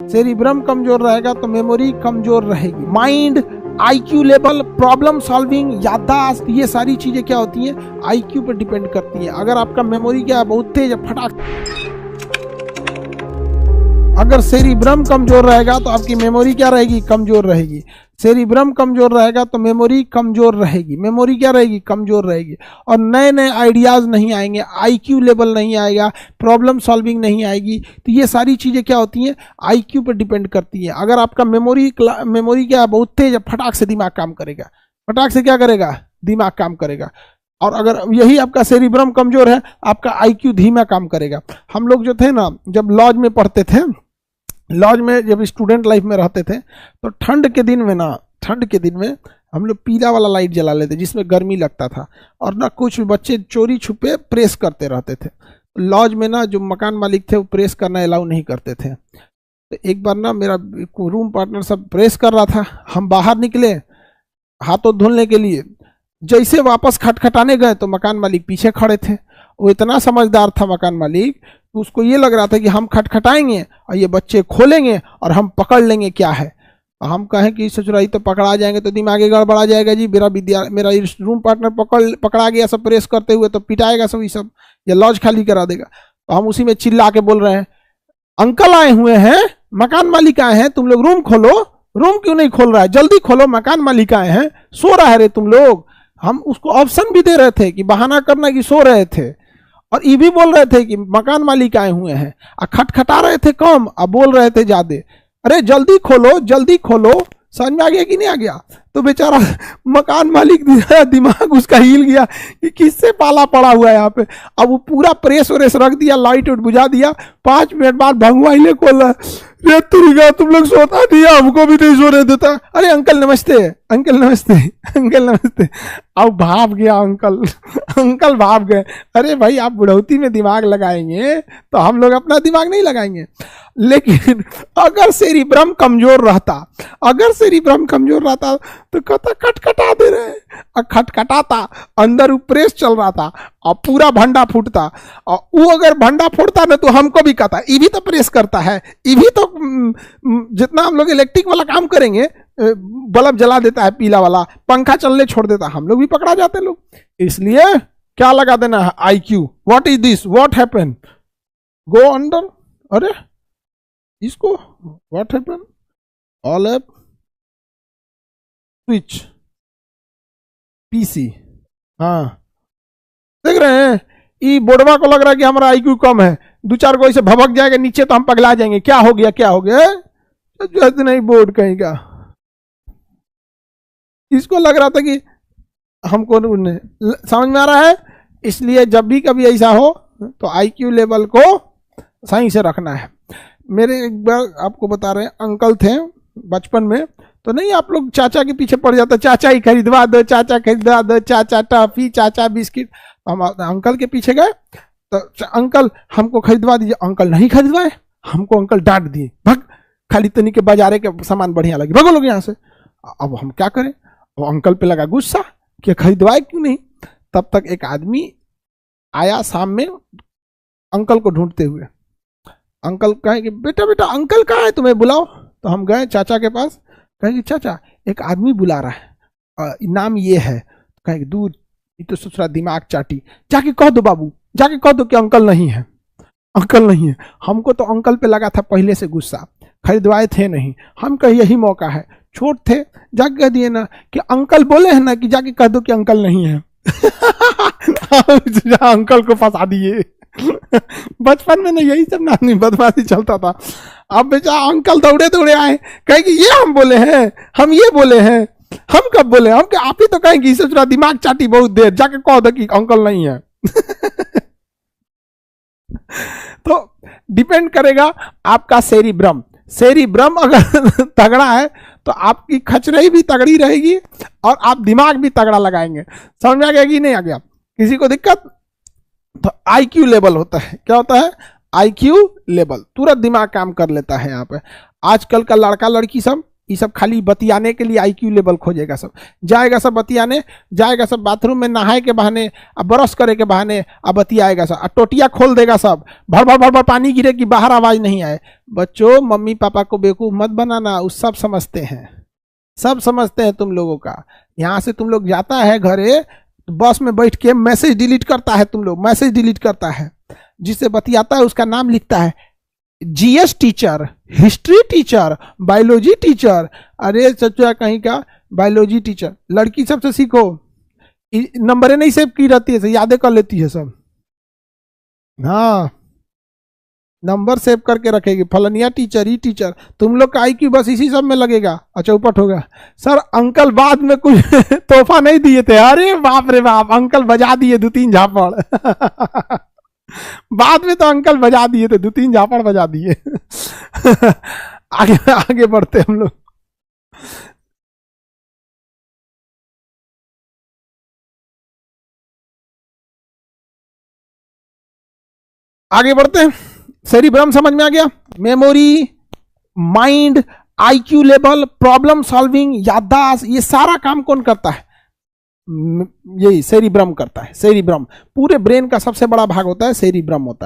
Cerebrum कमजोर रहेगा तो मेमोरी कमजोर रहेगी। Mind, IQ level, problem solving, याददाश्त, ये सारी चीजें क्या होती हैं, आईक्यू पर डिपेंड करती हैं। अगर आपका मेमोरी क्या है, बहुत तेज है, फटाक, अगर सेरिब्रम कमजोर रहेगा तो आपकी मेमोरी क्या रहेगी, कमजोर रहेगी। सेरिब्रम कमजोर रहेगा तो मेमोरी कमजोर रहेगी, मेमोरी क्या रहेगी, कमजोर रहेगी। और नए नए आइडियाज नहीं आएंगे, आईक्यू लेवल नहीं आएगा, प्रॉब्लम सॉल्विंग नहीं आएगी। तो ये सारी चीजें क्या होती हैं, आईक्यू पर डिपेंड करती हैं। अगर आपका मेमोरी क्या है, बहुत तेज है, फटाक से दिमाग काम करेगा, फटाक से क्या करेगा, दिमाग काम करेगा। और अगर यही आपका सेरिब्रम कमजोर है, आपका आईक्यू धीमा काम करेगा। हम लोग जो थे ना, जब लॉज में पढ़ते थे, लॉज में जब स्टूडेंट लाइफ में रहते थे, तो ठंड के दिन में हम लोग पीला वाला लाइट जला लेते जिसमें गर्मी लगता था। और ना कुछ बच्चे चोरी छुपे प्रेस करते रहते थे। लॉज में ना जो मकान मालिक थे वो प्रेस करना अलाउ नहीं करते थे। तो एक बार ना मेरा रूम पार्टनर सब प्रेस कर रहा था, हम बाहर निकले हाथों धुलने के लिए। जैसे वापस खटखटाने गए तो मकान मालिक पीछे खड़े थे। वो इतना समझदार था मकान मालिक, तो उसको ये लग रहा था कि हम खटखटाएंगे और ये बच्चे खोलेंगे और हम पकड़ लेंगे क्या है। हम कहें कि ससुराई तो पकड़ा जाएंगे तो दिमागी गड़बड़ा जाएगा जी, मेरा रूम पार्टनर पकड़ा गया सब प्रेस करते हुए, तो पिटाएगा सब, ये सब या लॉज खाली करा देगा। तो हम उसी में चिल्ला के बोल रहे हैं, अंकल आए हुए हैं, मकान मालिक आए हैं, तुम लोग रूम खोलो। रूम क्यों नहीं खोल रहा है, जल्दी खोलो, मकान मालिक आए हैं, सो रहा है रे तुम लोग। हम उसको ऑप्शन भी दे रहे थे कि बहाना करना कि सो रहे थे, और ये भी बोल रहे थे कि मकान मालिक आए हुए हैं, और खटखटा रहे थे कम और बोल रहे थे ज्यादा। अरे जल्दी खोलो, जल्दी खोलो। समझ में आ गया कि नहीं आ गया? तो बेचारा मकान मालिक दिमाग उसका हिल गया कि किससे पाला पड़ा हुआ है यहाँ पे। अब वो पूरा प्रेस व्रेस रख दिया, लाइट उठ बुझा दिया। 5 मिनट बाद भंगवाइले खोल रहा, रे तुम लोग सोता दिया, हमको भी नहीं सोने देता। अरे अंकल नमस्ते, अंकल नमस्ते, अंकल नमस्ते। अब भाप गया अंकल भाप गए। अरे भाई आप बुढ़ौती में दिमाग लगाएंगे तो हम लोग अपना दिमाग नहीं लगाएंगे। लेकिन अगर सेरिब्रम कमजोर रहता, तो कहता खटखटा दे रहे, और खटखटाता, अंदर वो प्रेस चल रहा था और पूरा भंडा फूटता। और वो अगर भंडा फूटता ना तो हमको भी कहता, ये भी तो प्रेस करता है, ये भी तो जितना हम लोग इलेक्ट्रिक वाला काम करेंगे, बल्ब जला देता है पीला वाला, पंखा चलने छोड़ देता, हम लोग भी पकड़ा जाते लोग। इसलिए क्या लगा देना है, IQ. What is this, what happen, go under. अरे इसको what happen, all app switch PC. हाँ देख रहे हैं, ये बोर्डवा को लग रहा है कि हमारा आईक्यू कम है, 2-4 को ऐसे भभक जाएगा नीचे तो हम पगला जाएंगे, क्या हो गया क्या हो गया, तो नहीं बोर्ड कहीं का। इसको लग रहा था कि हमको समझ में आ रहा है। इसलिए जब भी कभी ऐसा हो तो आईक्यू लेवल को सही से रखना है। मेरे एक बार आपको बता रहे हैं, अंकल थे बचपन में, तो नहीं आप लोग चाचा के पीछे पड़ जाता, चाचा ही खरीदवा दो, चाचा खरीदवा दो, चाचा टॉफी, चाचा बिस्किट। हम अंकल के पीछे गए तो अंकल हमको खरीदवा दीजिए। अंकल नहीं खरीदवाए, हमको अंकल डांट दिए, भग खाली तनी के बाजारे के सामान बढ़िया लगे, भगो लोग यहाँ से। अब हम क्या करें, वो अंकल पे लगा गुस्सा कि खरीदवाए क्यों नहीं। तब तक एक आदमी आया शाम में अंकल को ढूंढते हुए। अंकल कहे कि बेटा बेटा अंकल कहाँ है, तुम्हें बुलाओ। तो हम गए चाचा के पास, कहे कि चाचा एक आदमी बुला रहा है, नाम ये है। कहे कि दूर, ये तो ससुरा दिमाग चाटी, जाके कह दो बाबू, जाके कह दो कि अंकल नहीं है, अंकल नहीं है। हमको तो अंकल पे लगा था पहले से गुस्सा, खरीदवाए थे नहीं। हम कहे यही मौका है, छोट थे, जाके कह दिए ना कि अंकल बोले हैं ना कि जाके कह दो कि अंकल नहीं है। अंकल को फंसा दिए। बचपन में ना यही सब नानी बदमाशी चलता था। अब बेचा अंकल दौड़े दौड़े आए, कहे कि ये हम बोले हैं, हम ये बोले हैं, हम कब बोले, हम क्या आप ही तो कहेंगे ससुरा दिमाग चाटी बहुत देर, जाके कह दो कि अंकल नहीं है। तो डिपेंड करेगा आपका सेरिब्रम अगर तगड़ा है तो आपकी खचरई भी तगड़ी रहेगी और आप दिमाग भी तगड़ा लगाएंगे। समझ में आ गया कि नहीं आ गया? किसी को दिक्कत? तो आईक्यू लेवल होता है, क्या होता है? आईक्यू लेवल, तुरंत दिमाग काम कर लेता है। यहाँ पे आजकल का लड़का लड़की सब ये सब खाली बतियाने के लिए आईक्यू लेवल खोजेगा सब, जाएगा सब बतियाने, जाएगा सब बाथरूम में नहाए के बहाने, अब ब्रश करे के बहाने, अब बतियाएगा सब, टोटिया खोल देगा सब, भर भर भर भर पानी गिरे कि बाहर आवाज नहीं आए। बच्चों मम्मी पापा को बेवकूफ मत बनाना, उस सब समझते हैं, सब समझते हैं तुम लोगों का। यहाँ से तुम लोग जाता है घरे, बस में बैठ के मैसेज डिलीट करता है, तुम लोग मैसेज डिलीट करता है, जिससे बतियाता है उसका नाम लिखता है GS teacher, history teacher, biology teacher. अरे चचा कहीं का बायोलॉजी टीचर, लड़की सबसे सीखो, नंबरें नहीं सेव की रहती है, यादें कर लेती है सब। हाँ नंबर सेव करके रखेगी, फलनिया टीचर, ही टीचर। तुम लोग का आईक्यू बस इसी सब में लगेगा, चौपट होगा। सर अंकल बाद में कुछ तोहफा नहीं दिए थे, अरे बाप रे बाप, अंकल बजा दिए 2-3 झापड़ बाद में तो अंकल बजा दिए थे, 2-3 झापड़ बजा दिए आगे आगे बढ़ते हम लोग। आगे बढ़ते हैं, सेरिब्रम समझ में आ गया, memory, mind, IQ level, problem solving, याददाश्त, ये सारा काम कौन करता है? यही सेरिब्रम करता है। सेरिब्रम पूरे ब्रेन का सबसे बड़ा भाग होता है, सेरिब्रम होता है।